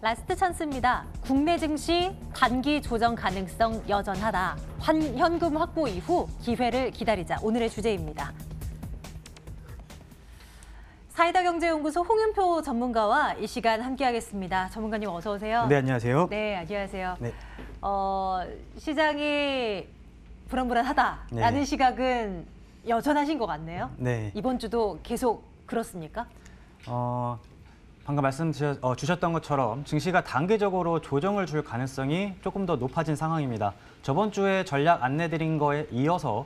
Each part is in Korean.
라스트 찬스입니다. 국내 증시 단기 조정 가능성 여전하다. 현금 확보 이후 기회를 기다리자. 오늘의 주제입니다. 사이다경제연구소 홍윤표 전문가와 이 시간 함께하겠습니다. 전문가님 어서 오세요. 네, 안녕하세요. 네, 안녕하세요. 네. 시장이 불안불안하다라는 네. 시각은 여전하신 것 같네요. 네. 이번 주도 계속 그렇습니까? 방금 말씀 주셨던 것처럼 증시가 단기적으로 조정을 줄 가능성이 조금 더 높아진 상황입니다. 저번 주에 전략 안내드린 거에 이어서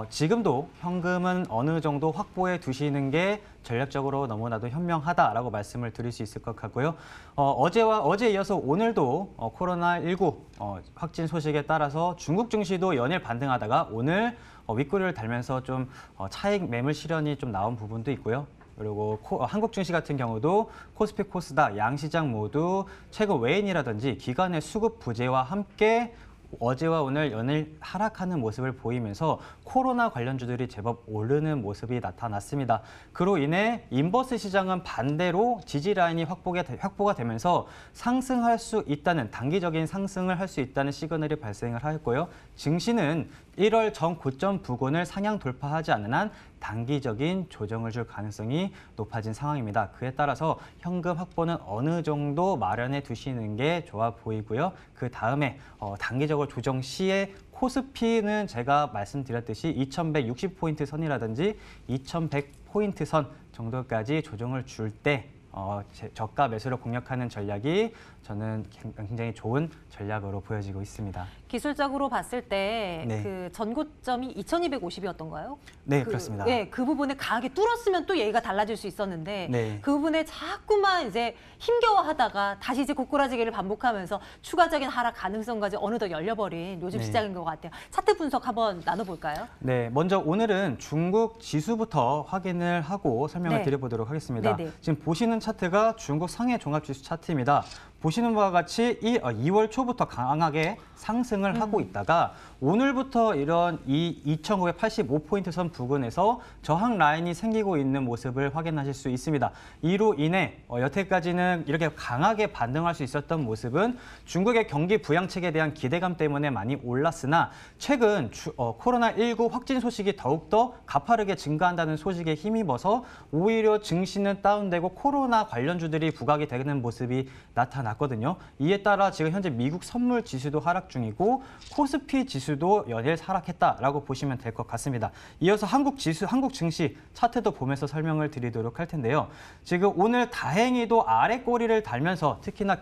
지금도 현금은 어느 정도 확보해 두시는 게 전략적으로 너무나도 현명하다라고 말씀을 드릴 수 있을 것 같고요. 어제 이어서 오늘도 코로나19 확진 소식에 따라서 중국 증시도 연일 반등하다가 오늘 윗꼬리를 달면서 좀 차익 매물 실현이 좀 나온 부분도 있고요. 그리고 한국 증시 같은 경우도 코스피, 코스닥, 양시장 모두 최근 외인이라든지 기관의 수급 부재와 함께 어제와 오늘 연일 하락하는 모습을 보이면서 코로나 관련주들이 제법 오르는 모습이 나타났습니다. 그로 인해 인버스 시장은 반대로 지지 라인이 확보가 되면서 상승할 수 있다는 단기적인 상승을 할 수 있다는 시그널이 발생을 하였고요. 증시는 1월 전 고점 부근을 상향 돌파하지 않는 한 단기적인 조정을 줄 가능성이 높아진 상황입니다. 그에 따라서 현금 확보는 어느 정도 마련해 두시는 게 좋아 보이고요. 그 다음에 단기적으로 조정 시에 코스피는 제가 말씀드렸듯이 2160포인트 선이라든지 2100포인트 선 정도까지 조정을 줄 때 저가 매수를 공략하는 전략이 저는 굉장히 좋은 전략으로 보여지고 있습니다. 기술적으로 봤을 때 네. 그 전고점이 2250이었던가요? 네, 그렇습니다. 네, 그 부분을 강하게 뚫었으면 또 얘기가 달라질 수 있었는데 네. 그 부분에 자꾸만 이제 힘겨워하다가 다시 이제 고꾸라지기를 반복하면서 추가적인 하락 가능성까지 어느덧 열려버린 요즘 네. 시장인 것 같아요. 차트 분석 한번 나눠볼까요? 네, 먼저 오늘은 중국 지수부터 확인을 하고 설명을 네. 드려보도록 하겠습니다. 네네. 지금 보시는 차트가 중국 상해 종합지수 차트입니다. 보시는 바와 같이 2월 초부터 강하게 상승을 하고 있다가 오늘부터 이런 2985포인트 선 부근에서 저항 라인이 생기고 있는 모습을 확인하실 수 있습니다. 이로 인해 여태까지는 이렇게 강하게 반등할 수 있었던 모습은 중국의 경기 부양책에 대한 기대감 때문에 많이 올랐으나 최근 코로나19 확진 소식이 더욱더 가파르게 증가한다는 소식에 힘입어서 오히려 증시는 다운되고 코로나 관련주들이 부각이 되는 모습이 나타났거든요. 이에 따라 지금 현재 미국 선물 지수도 하락 중이고 코스피 지수도 연일 하락했다라고 보시면 될 것 같습니다. 이어서 한국 증시 차트도 보면서 설명을 드리도록 할 텐데요. 지금 오늘 다행히도 아래 꼬리를 달면서 특히나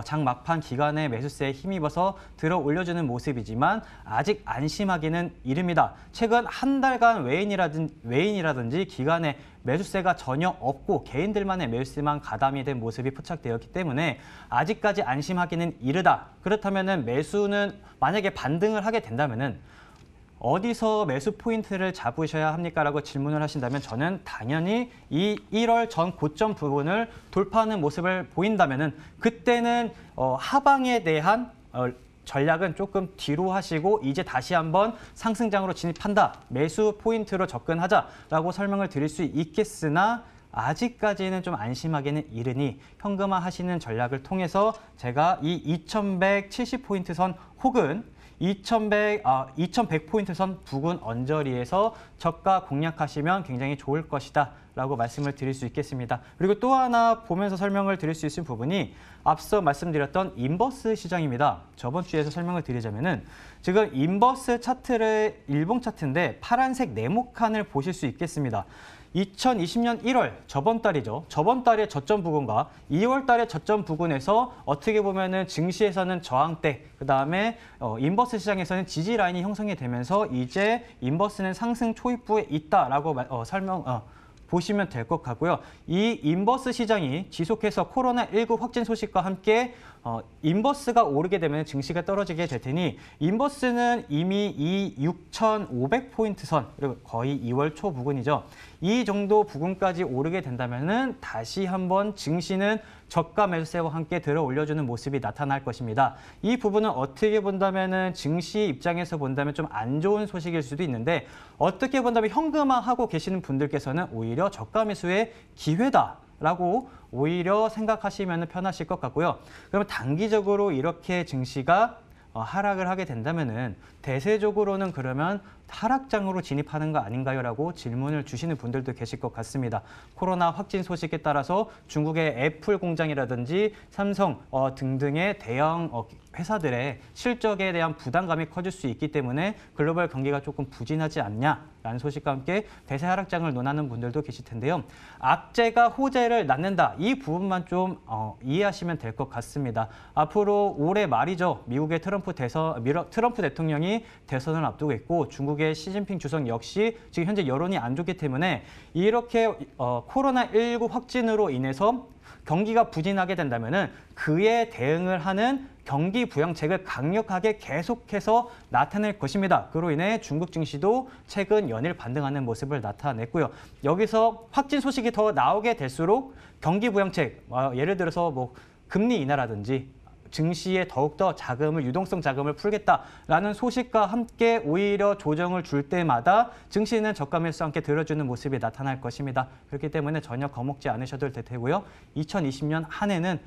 장 막판 기간의 매수세에 힘입어서 들어 올려주는 모습이지만 아직 안심하기는 이릅니다. 최근 한 달간 외인이라든지 기관의 매수세가 전혀 없고 개인들만의 매수세만 가담이 된 모습이 포착되었기 때문에 아직까지 안심하기는 이르다. 그렇다면 매수는 만약에 반등을 하게 된다면 어디서 매수 포인트를 잡으셔야 합니까? 라고 질문을 하신다면 저는 당연히 이 1월 전 고점 부분을 돌파하는 모습을 보인다면 그때는 하방에 대한 전략은 조금 뒤로 하시고 이제 다시 한번 상승장으로 진입한다. 매수 포인트로 접근하자라고 설명을 드릴 수 있겠으나 아직까지는 좀 안심하기는 이르니 현금화 하시는 전략을 통해서 제가 이 2170포인트 선 혹은 2100포인트 선 부근 언저리에서 저가 공략하시면 굉장히 좋을 것이다 라고 말씀을 드릴 수 있겠습니다. 그리고 또 하나 보면서 설명을 드릴 수 있을 부분이 앞서 말씀드렸던 인버스 시장입니다. 저번 주에서 설명을 드리자면은 지금 인버스 차트를 일봉 차트인데 파란색 네모칸을 보실 수 있겠습니다. 2020년 1월 저번 달이죠. 저번 달의 저점 부근과 2월 달의 저점 부근에서 어떻게 보면은 증시에서는 저항대, 그다음에 인버스 시장에서는 지지 라인이 형성이 되면서 이제 인버스는 상승 초입부에 있다라고 보시면 될 것 같고요. 이 인버스 시장이 지속해서 코로나19 확진 소식과 함께 인버스가 오르게 되면 증시가 떨어지게 될 테니 인버스는 이미 이 6,500포인트 선, 그리고 거의 2월 초 부근이죠. 이 정도 부근까지 오르게 된다면 다시 한번 증시는 저가 매수세와 함께 들어 올려주는 모습이 나타날 것입니다. 이 부분은 어떻게 본다면 증시 입장에서 본다면 좀 안 좋은 소식일 수도 있는데 어떻게 본다면 현금화하고 계시는 분들께서는 오히려 저가 매수의 기회다 라고 오히려 생각하시면 편하실 것 같고요. 그러면 단기적으로 이렇게 증시가 하락을 하게 된다면은 대세적으로는 그러면 하락장으로 진입하는 거 아닌가요? 라고 질문을 주시는 분들도 계실 것 같습니다. 코로나 확진 소식에 따라서 중국의 애플 공장이라든지 삼성 등등의 대형 회사들의 실적에 대한 부담감이 커질 수 있기 때문에 글로벌 경기가 조금 부진하지 않냐라는 소식과 함께 대세 하락장을 논하는 분들도 계실 텐데요. 악재가 호재를 낳는다. 이 부분만 좀 이해하시면 될 것 같습니다. 앞으로 올해 말이죠. 미국의 트럼프 대통령이 대선을 앞두고 있고 중국의 시진핑 주석 역시 지금 현재 여론이 안 좋기 때문에 이렇게 코로나19 확진으로 인해서 경기가 부진하게 된다면은 그에 대응을 하는 경기 부양책을 강력하게 계속해서 나타낼 것입니다. 그로 인해 중국 증시도 최근 연일 반등하는 모습을 나타냈고요. 여기서 확진 소식이 더 나오게 될수록 경기 부양책, 예를 들어서 뭐 금리 인하라든지 증시에 더욱더 유동성 자금을 풀겠다라는 소식과 함께 오히려 조정을 줄 때마다 증시는 저가 매수와 함께 들어주는 모습이 나타날 것입니다. 그렇기 때문에 전혀 겁먹지 않으셔도 될 테고요. 2020년 한 해는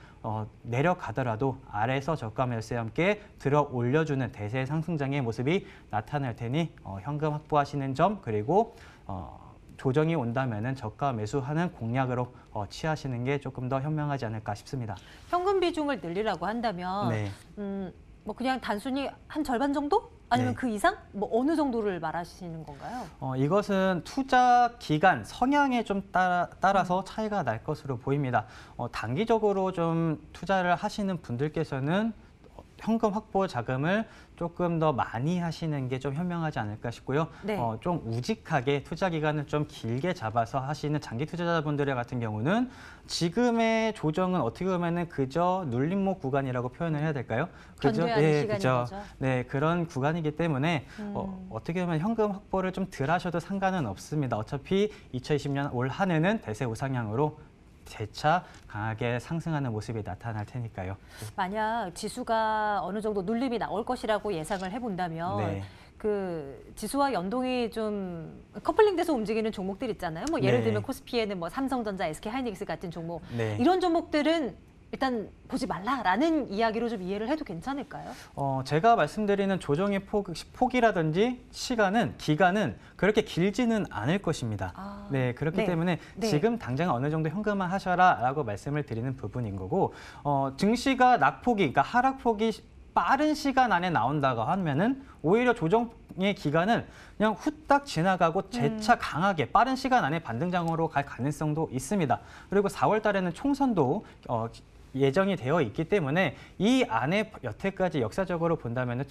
내려가더라도 아래에서 저가 매수와 함께 들어 올려주는 대세 상승장의 모습이 나타날 테니 현금 확보하시는 점 그리고 조정이 온다면은 저가 매수하는 공략으로 취하시는 게 조금 더 현명하지 않을까 싶습니다. 현금 비중을 늘리라고 한다면 네. 뭐 그냥 단순히 한 절반 정도? 아니면 네. 그 이상? 뭐 어느 정도를 말하시는 건가요? 이것은 투자 기간 성향에 좀 따라서 차이가 날 것으로 보입니다. 단기적으로 좀 투자를 하시는 분들께서는 현금 확보 자금을 조금 더 많이 하시는 게 좀 현명하지 않을까 싶고요. 네. 좀 우직하게 투자 기간을 좀 길게 잡아서 하시는 장기 투자자분들 같은 경우는 지금의 조정은 어떻게 보면은 그저 눌림목 구간이라고 표현을 해야 될까요? 견뎌야 하는 시간인 거죠. 네, 그런 구간이기 때문에 어떻게 보면 현금 확보를 좀 덜 하셔도 상관은 없습니다. 어차피 2020년 올 한 해는 대세 우상향으로 재차 강하게 상승하는 모습이 나타날 테니까요. 만약 지수가 어느 정도 눌림이 나올 것이라고 예상을 해본다면 네. 그 지수와 연동이 좀 커플링돼서 움직이는 종목들 있잖아요. 뭐 예를 네. 들면 코스피에는 뭐 삼성전자, SK하이닉스 같은 종목 네. 이런 종목들은 일단 보지 말라라는 이야기로 좀 이해를 해도 괜찮을까요? 제가 말씀드리는 조정의 폭이라든지 기간은 그렇게 길지는 않을 것입니다. 네, 그렇기 네. 때문에 네. 지금 당장 어느 정도 현금화 하셔라라고 말씀을 드리는 부분인 거고 증시가 그러니까 하락폭이 빠른 시간 안에 나온다고 하면은 오히려 조정의 기간은 그냥 후딱 지나가고 재차 강하게 빠른 시간 안에 반등장으로 갈 가능성도 있습니다. 그리고 4월 달에는 총선도 예정이 되어 있기 때문에 이 안에 여태까지 역사적으로 본다면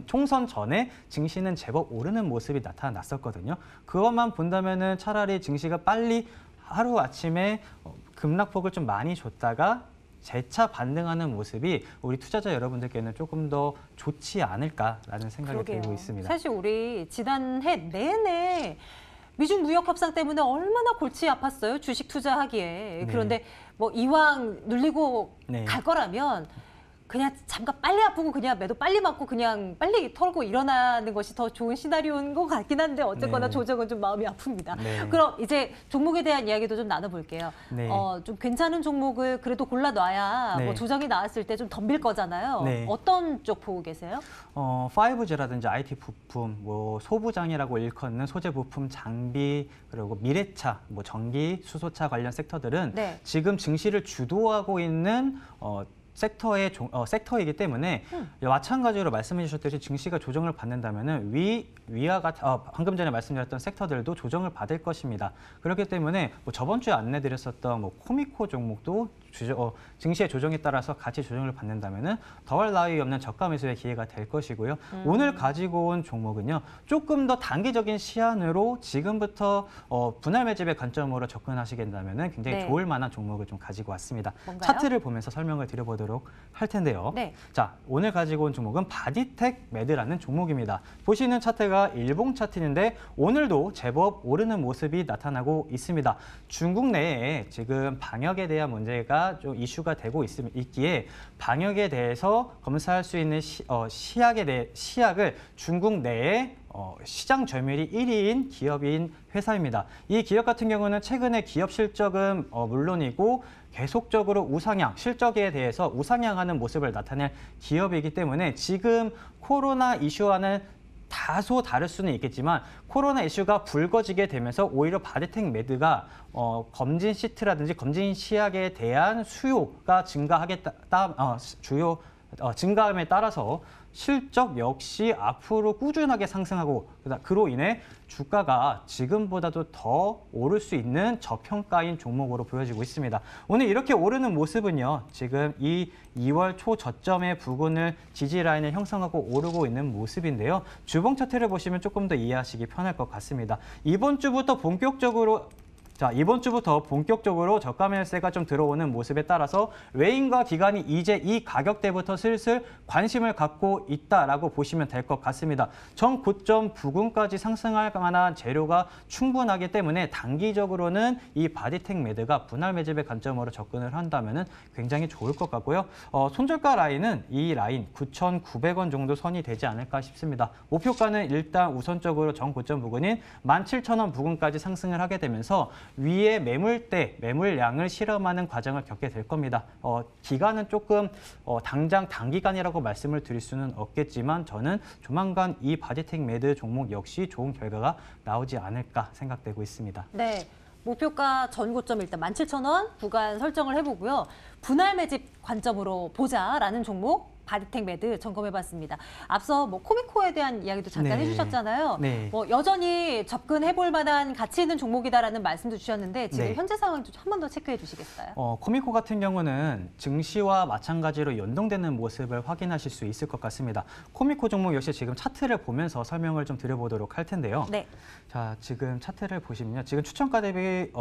총선 전에 증시는 제법 오르는 모습이 나타났었거든요. 그것만 본다면 차라리 증시가 빨리 하루아침에 급락폭을 좀 많이 줬다가 재차 반등하는 모습이 우리 투자자 여러분들께는 조금 더 좋지 않을까라는 생각이 그러게요. 들고 있습니다. 사실 우리 지난해 내내 미중 무역 협상 때문에 얼마나 골치 아팠어요. 주식 투자하기에. 네. 그런데 뭐 이왕 눌리고 네. 갈 거라면 그냥 잠깐 빨리 아프고 그냥 매도 빨리 맞고 그냥 빨리 털고 일어나는 것이 더 좋은 시나리오인 것 같긴 한데 어쨌거나 네. 조정은 좀 마음이 아픕니다. 네. 그럼 이제 종목에 대한 이야기도 좀 나눠볼게요. 네. 좀 괜찮은 종목을 그래도 골라놔야 네. 뭐 조정이 나왔을 때 좀 덤빌 거잖아요. 네. 어떤 쪽 보고 계세요? 5G라든지 IT 부품, 뭐 소부장이라고 일컫는 소재 부품, 장비, 그리고 미래차, 뭐 전기, 수소차 관련 섹터들은 네. 지금 증시를 주도하고 있는 섹터이기 때문에 마찬가지로 말씀해 주셨듯이 증시가 조정을 받는다면은 위와 같은 방금 전에 말씀드렸던 sek터들도 조정을 받을 것입니다. 그렇기 때문에 뭐 저번 주에 안내드렸었던 뭐 코미코 종목도 증시의 조정에 따라서 같이 조정을 받는다면은 더할 나위 없는 저가 매수의 기회가 될 것이고요. 오늘 가지고 온 종목은요, 조금 더 단기적인 시안으로 지금부터 분할 매집의 관점으로 접근하시게 된다면은 굉장히 네. 좋을 만한 종목을 좀 가지고 왔습니다. 뭔가요? 차트를 보면서 설명을 드려보도록 할 텐데요. 네. 자, 오늘 가지고 온 종목은 바디텍 매드라는 종목입니다. 보시는 차트가 일봉 차트인데 오늘도 제법 오르는 모습이 나타나고 있습니다. 중국 내에 지금 방역에 대한 문제가 문제가 좀 이슈가 되고 있기에 방역에 대해서 검사할 수 있는 시약을 중국 내에 시장 점유율이 1위인 기업인 회사입니다. 이 기업 같은 경우는 최근에 기업 실적은 물론이고 계속적으로 우상향, 실적에 대해서 우상향하는 모습을 나타낼 기업이기 때문에 지금 코로나 이슈와는 다소 다를 수는 있겠지만 코로나 이슈가 불거지게 되면서 오히려 바디텍 매드가 검진 시트라든지 검진 시약에 대한 수요가 증가함에 따라서 실적 역시 앞으로 꾸준하게 상승하고 그로 인해 주가가 지금보다도 더 오를 수 있는 저평가인 종목으로 보여지고 있습니다. 오늘 이렇게 오르는 모습은요. 지금 이 2월 초 저점의 부근을 지지 라인을 형성하고 오르고 있는 모습인데요. 주봉 차트를 보시면 조금 더 이해하시기 편할 것 같습니다. 이번 주부터 본격적으로 저가 매수세가 좀 들어오는 모습에 따라서 외인과 기관이 이제 이 가격대부터 슬슬 관심을 갖고 있다라고 보시면 될 것 같습니다. 전 고점 부근까지 상승할 만한 재료가 충분하기 때문에 단기적으로는 이 바디텍 매드가 분할 매집의 관점으로 접근을 한다면 굉장히 좋을 것 같고요. 손절가 라인은 이 라인 9,900원 정도 선이 되지 않을까 싶습니다. 목표가는 일단 우선적으로 전 고점 부근인 17,000원 부근까지 상승을 하게 되면서 위에 매물량을 실험하는 과정을 겪게 될 겁니다. 기간은 조금 당장 단기간이라고 말씀을 드릴 수는 없겠지만 저는 조만간 이 바디텍 매드 종목 역시 좋은 결과가 나오지 않을까 생각되고 있습니다. 네. 목표가 전고점 일단 17,000원 구간 설정을 해보고요. 분할 매집 관점으로 보자라는 종목 바디텍 매드 점검해봤습니다. 앞서 코미코에 대한 이야기도 잠깐 해주셨잖아요. 네. 여전히 접근해볼 만한 가치 있는 종목이다라는 말씀도 주셨는데 지금 네. 현재 상황 좀 한 번 더 체크해 주시겠어요? 코미코 같은 경우는 증시와 마찬가지로 연동되는 모습을 확인하실 수 있을 것 같습니다. 코미코 종목 역시 지금 차트를 보면서 설명을 좀 드려보도록 할 텐데요. 네. 자, 지금 차트를 보시면요. 지금 추천가 대비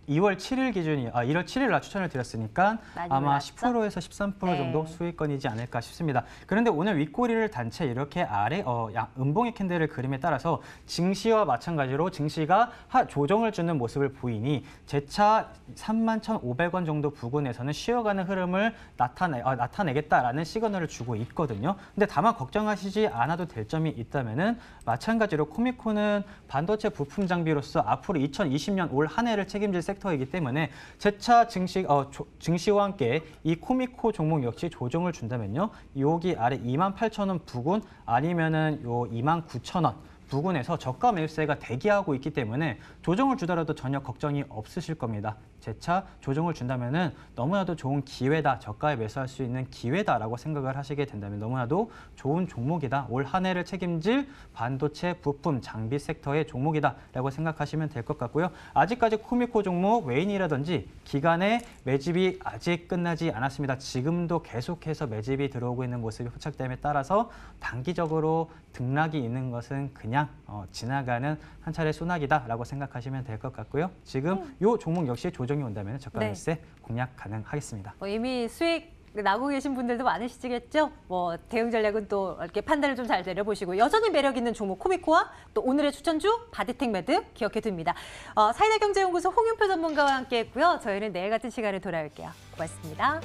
1월 7일 날 추천을 드렸으니까 아마 올랐죠? 10%에서 13% 정도 수익권이지 않을까 싶습니다. 그런데 오늘 윗꼬리를 단 채 이렇게 아래 음봉의 캔들을 그림에 따라서 증시와 마찬가지로 증시가 조정을 주는 모습을 보이니 재차 31,500원 정도 부근에서는 쉬어가는 흐름을 나타내겠다라는 시그널을 주고 있거든요. 근데 다만 걱정하시지 않아도 될 점이 있다면은 마찬가지로 코미코는 반도체 부품 장비로서 앞으로 2020년 올 한 해를 책임질 섹터이기 때문에 재차 증시와 함께 이 코미코 종목 역시 조정을 준다면요. 여기 아래 28,000원 부근 아니면은 요 29,000원 부근에서 저가 매수세가 대기하고 있기 때문에 조정을 주더라도 전혀 걱정이 없으실 겁니다. 재차 조정을 준다면은 너무나도 좋은 기회다, 저가에 매수할 수 있는 기회다라고 생각을 하시게 된다면 너무나도 좋은 종목이다. 올 한 해를 책임질 반도체 부품 장비 섹터의 종목이다라고 생각하시면 될 것 같고요. 아직까지 코미코 종목 외인이라든지 기간의 매집이 아직 끝나지 않았습니다. 지금도 계속해서 매집이 들어오고 있는 모습이 포착됨에 따라서 단기적으로 등락이 있는 것은 그냥 지나가는 한 차례 소나기다라고 생각하시면 될 것 같고요. 지금 이 종목 역시 조정이 온다면 저가 매수세 공략 가능하겠습니다. 이미 수익 나고 계신 분들도 많으시겠죠? 대응 전략은 또 이렇게 판단을 좀 잘 내려보시고 여전히 매력 있는 종목 코미코와 또 오늘의 추천주 바디텍 매드 기억해 둡니다. 사이다경제연구소 홍윤표 전문가와 함께했고요. 저희는 내일 같은 시간에 돌아올게요. 고맙습니다.